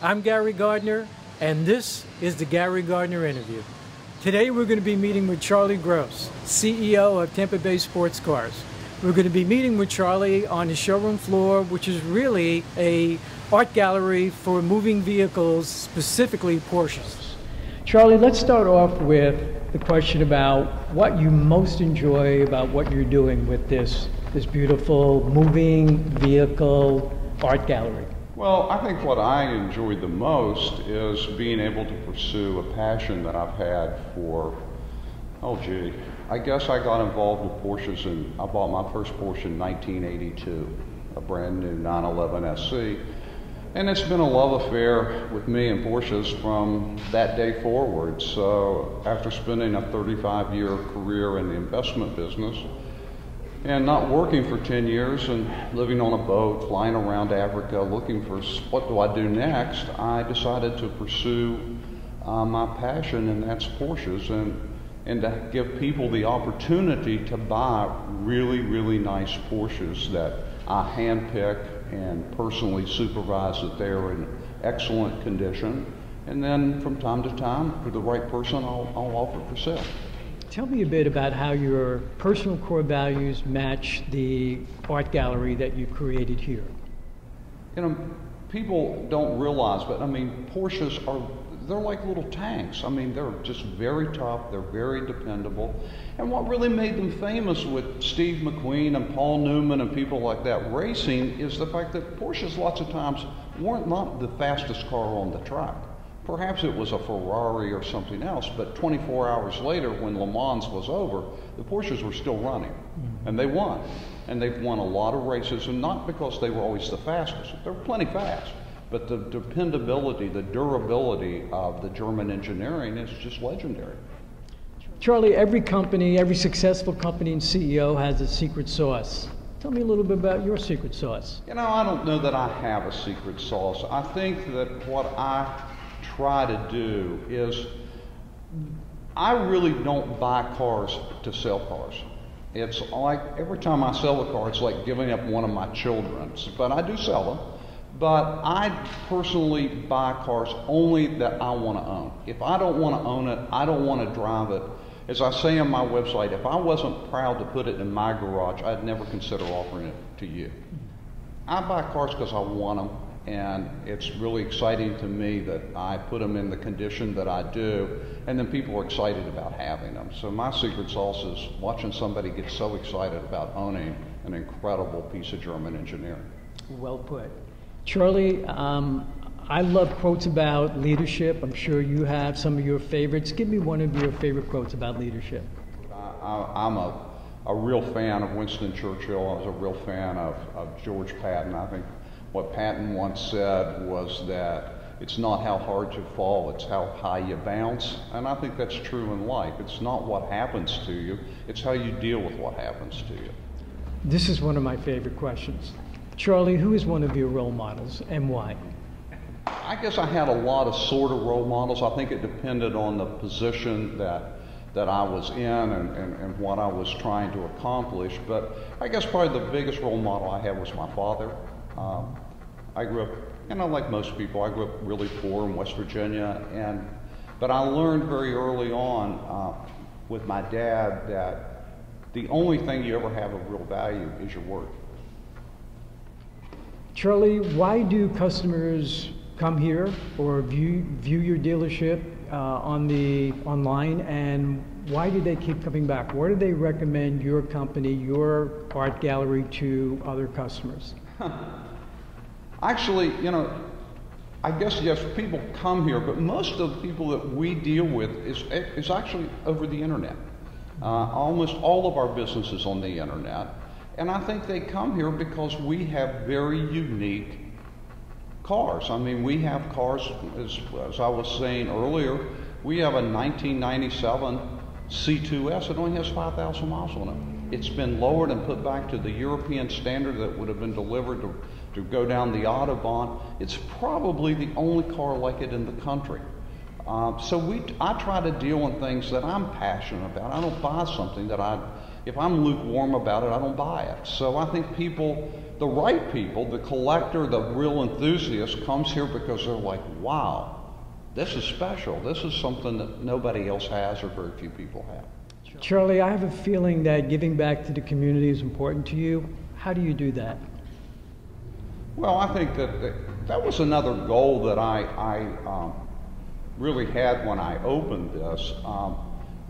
I'm Gary Gardner, and this is the Gary Gardner Interview. Today we're going to be meeting with Charlie Grose, CEO of Tampa Bay Sports Cars. We're going to be meeting with Charlie on the showroom floor, which is really a art gallery for moving vehicles, specifically Porsches. Charlie, let's start off with the question about what you most enjoy about what you're doing with this beautiful moving vehicle art gallery. Well, I think what I enjoy the most is being able to pursue a passion that I've had for, I guess I got involved with Porsches and I bought my first Porsche in 1982, a brand new 911 SC. And it's been a love affair with me and Porsches from that day forward. So after spending a 35-year career in the investment business, and not working for 10 years and living on a boat, flying around Africa, looking for what do I do next, I decided to pursue my passion, and that's Porsches, and to give people the opportunity to buy really, really nice Porsches that I handpick and personally supervise that they're in excellent condition. And then from time to time, for the right person, I'll offer for sale. Tell me a bit about how your personal core values match the art gallery that you created here. You know, people don't realize, but I mean, Porsches they're like little tanks. I mean, they're just very tough, they're very dependable. And what really made them famous with Steve McQueen and Paul Newman and people like that racing is the fact that Porsches lots of times weren't not the fastest car on the track. Perhaps it was a Ferrari or something else, but 24 hours later when Le Mans was over, the Porsches were still running, and they won. And they've won a lot of races, and not because they were always the fastest. They were plenty fast, but the dependability, the durability of the German engineering is just legendary. Charlie, every company, every successful company and CEO has a secret sauce. Tell me a little bit about your secret sauce. You know, I don't know that I have a secret sauce. I think that what I try to do is, I really don't buy cars to sell cars. It's like every time I sell a car, it's like giving up one of my children. But I do sell them. But I personally buy cars only that I want to own. If I don't want to own it, I don't want to drive it. As I say on my website, if I wasn't proud to put it in my garage, I'd never consider offering it to you. I buy cars because I want them. And it's really exciting to me that I put them in the condition that I do, and then people are excited about having them. So my secret sauce is watching somebody get so excited about owning an incredible piece of German engineering. Well put. Charlie, I love quotes about leadership. I'm sure you have some of your favorites. Give me one of your favorite quotes about leadership. I'm a real fan of Winston Churchill. I was a real fan of George Patton. I think what Patton once said was that it's not how hard you fall, it's how high you bounce. And I think that's true in life. It's not what happens to you, it's how you deal with what happens to you. This is one of my favorite questions. Charlie, who is one of your role models and why? I guess I had a lot of sort of role models. I think it depended on the position that I was in and what I was trying to accomplish. But I guess probably the biggest role model I had was my father. I grew up, like most people, I grew up really poor in West Virginia, but I learned very early on with my dad that the only thing you ever have of real value is your work. Charlie, why do customers come here or view your dealership online, and why do they keep coming back? Why do they recommend your company, your art gallery to other customers? Actually, I guess yes, people come here, but most of the people that we deal with is actually over the internet. Almost all of our business is on the internet, and I think they come here because we have very unique cars. I mean, we have cars, as I was saying earlier, we have a 1997 C2S that only has 5,000 miles on it. It's been lowered and put back to the European standard that would have been delivered to go down the Autobahn. It's probably the only car like it in the country. So I try to deal in things that I'm passionate about. I don't buy something that if I'm lukewarm about it, I don't buy it. So I think people, the right people, the collector, the real enthusiast comes here because they're like, wow, this is special. This is something that nobody else has or very few people have. Charlie, I have a feeling that giving back to the community is important to you. How do you do that? Well, I think that was another goal that I really had when I opened this.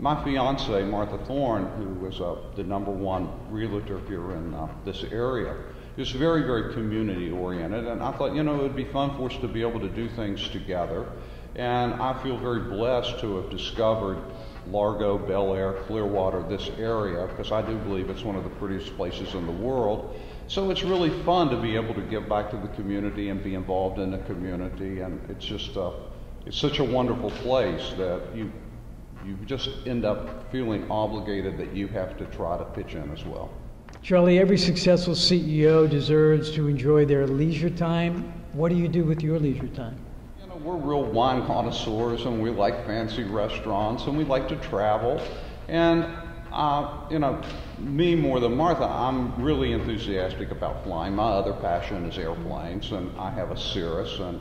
My fiance, Martha Thorne, who was the #1 realtor here in this area, is very, very community oriented, and I thought, you know, it would be fun for us to be able to do things together. And I feel very blessed to have discovered Largo, Bel Air, Clearwater, this area, because I do believe it's one of the prettiest places in the world. So it's really fun to be able to give back to the community and be involved in the community, and it's just, it's such a wonderful place that you just end up feeling obligated that you have to try to pitch in as well. Charlie, every successful CEO deserves to enjoy their leisure time. What do you do with your leisure time? We're real wine connoisseurs, and we like fancy restaurants, and we like to travel. And, you know, me more than Martha, I'm really enthusiastic about flying. My other passion is airplanes, and I have a Cirrus, and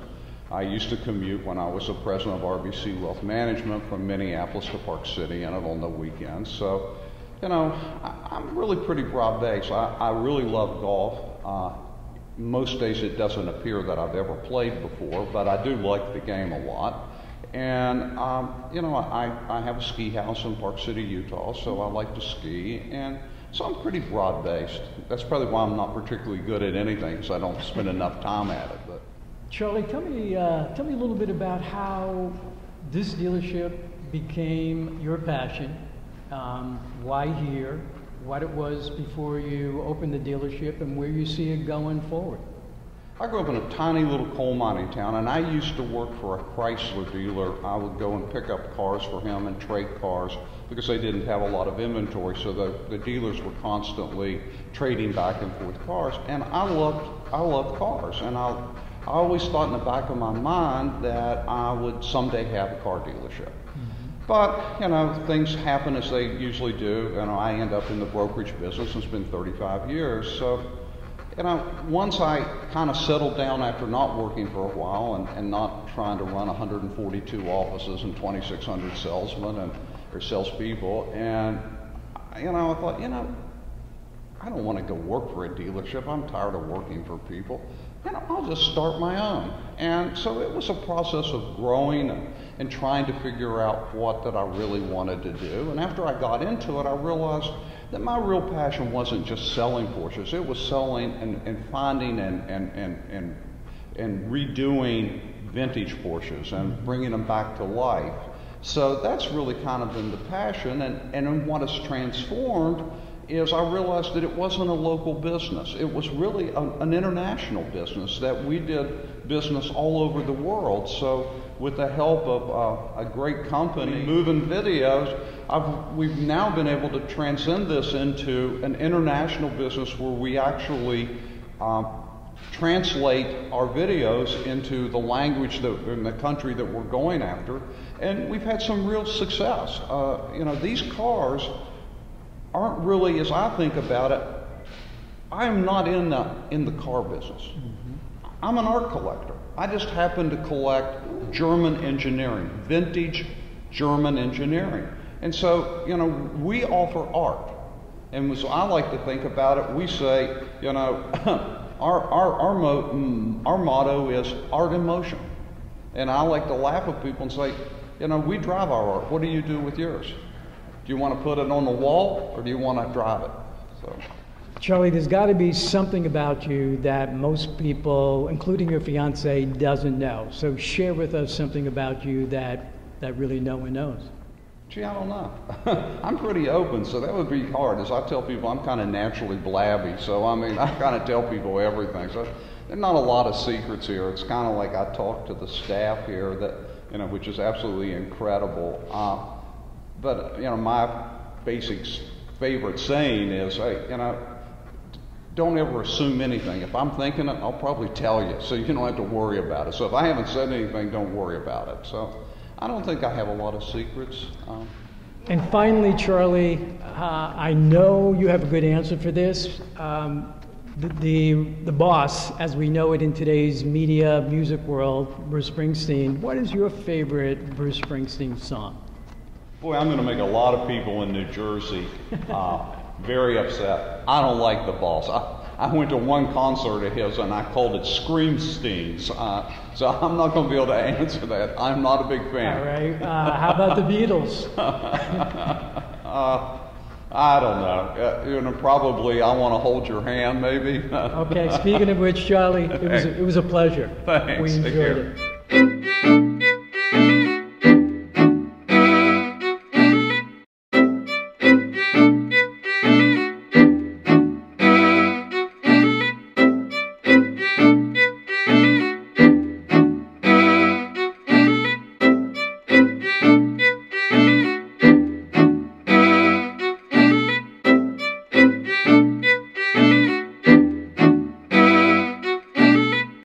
I used to commute when I was the president of RBC Wealth Management from Minneapolis to Park City, and on the weekends. So, you know, I'm really pretty broad-based. I really love golf. Most days it doesn't appear that I've ever played before, but I do like the game a lot. And, you know, I have a ski house in Park City, Utah, so I like to ski. And so I'm pretty broad-based. That's probably why I'm not particularly good at anything, because I don't spend enough time at it. But Charlie, tell me a little bit about how this dealership became your passion, why here, what it was before you opened the dealership, and where you see it going forward. I grew up in a tiny little coal mining town, and I used to work for a Chrysler dealer. I would go and pick up cars for him and trade cars because they didn't have a lot of inventory, so the dealers were constantly trading back and forth cars. And I loved cars, and I always thought in the back of my mind that I would someday have a car dealership. But, you know, things happen as they usually do. You know, I end up in the brokerage business, and it's been 35 years. So, you know, once I kind of settled down after not working for a while and not trying to run 142 offices and 2,600 salesmen or salespeople, and, you know, I thought, you know, I don't want to go work for a dealership. I'm tired of working for people. You know, I'll just start my own. And so it was a process of growing and trying to figure out what that I really wanted to do. And after I got into it, I realized that my real passion wasn't just selling Porsches. It was selling and finding and redoing vintage Porsches and bringing them back to life. So that's really kind of been the passion. And what has transformed is I realized that it wasn't a local business. It was really an international business, that we did business all over the world. So with the help of a great company, MOOvin Video, we've now been able to transcend this into an international business where we actually translate our videos into the language in the country that we're going after. And we've had some real success. You know, these cars aren't really, as I think about it, I am not in the car business. I'm an art collector. I just happen to collect German engineering, vintage German engineering. And so, you know, we offer art. And so I like to think about it, we say, you know, our motto is art in motion. And I like to laugh at people and say, you know, we drive our art. What do you do with yours? Do you want to put it on the wall, or do you want to drive it? So, Charlie, there's got to be something about you that most people, including your fiance, doesn't know. So share with us something about you that really no one knows. Gee, I don't know. I'm pretty open, so that would be hard. As I tell people, I'm kind of naturally blabby. So, I mean, I kind of tell people everything. So there's not a lot of secrets here. It's kind of like I talk to the staff here, that, you know, which is absolutely incredible. But, you know, my basic favorite saying is, hey, you know, don't ever assume anything. If I'm thinking it, I'll probably tell you, so you don't have to worry about it. So if I haven't said anything, don't worry about it. So I don't think I have a lot of secrets. And finally, Charlie, I know you have a good answer for this. The boss, as we know it in today's media, music world, Bruce Springsteen, what is your favorite Bruce Springsteen song? Boy, I'm going to make a lot of people in New Jersey very upset. I don't like the boss. I went to one concert of his and I called it Screamsteens. So I'm not going to be able to answer that. I'm not a big fan. All right. How about the Beatles? I don't know. Probably I Want to Hold Your Hand, maybe. Okay. Speaking of which, Charlie, it was a pleasure. Thanks. We enjoyed it.